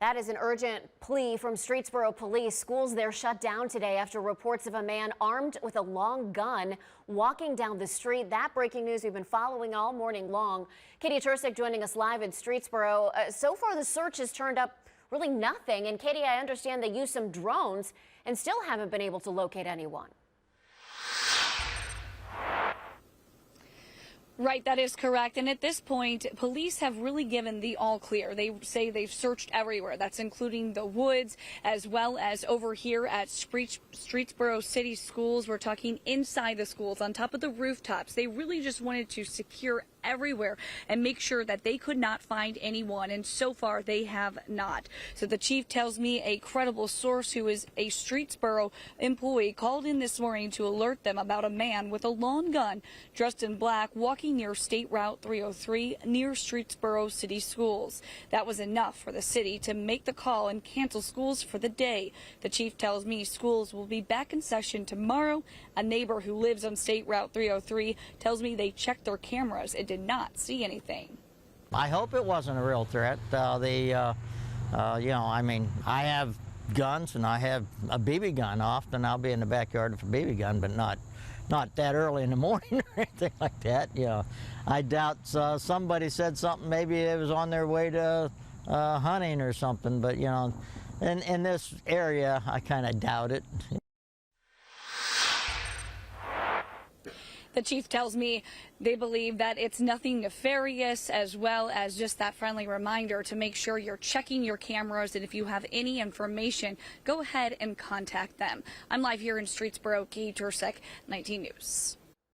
That is an urgent plea from Streetsboro police. Schools there shut down today after reports of a man armed with a long gun walking down the street. That breaking news we've been following all morning long. Katie Tursik joining us live in Streetsboro. So far, the search has turned up really nothing. And Katie, I understand they used some drones and still haven't been able to locate anyone. Right, that is correct. And at this point, police have really given the all clear. They say they've searched everywhere. That's including the woods as well as over here at Streetsboro City Schools. We're talking inside the schools, on top of the rooftops. They really just wanted to secure everywhere and make sure that they could not find anyone. And so far, they have not. So the chief tells me a credible source who is a Streetsboro employee called in this morning to alert them about a man with a long gun dressed in black walking near State Route 303 near Streetsboro City Schools. That was enough for the city to make the call and cancel schools for the day. The chief tells me schools will be back in session tomorrow. A neighbor who lives on State Route 303 tells me they checked their cameras and did not see anything. I hope it wasn't a real threat. I mean, I have guns and I have a BB gun. Often I'll be in the backyard with a BB gun, but not that early in the morning or anything like that. I doubt somebody said something. Maybe it was on their way to hunting or something. But in this area, I kind of doubt it. The chief tells me they believe that it's nothing nefarious, as well as just that friendly reminder to make sure you're checking your cameras, and if you have any information, go ahead and contact them. I'm live here in Streetsboro. Katie Tursik, 19 News.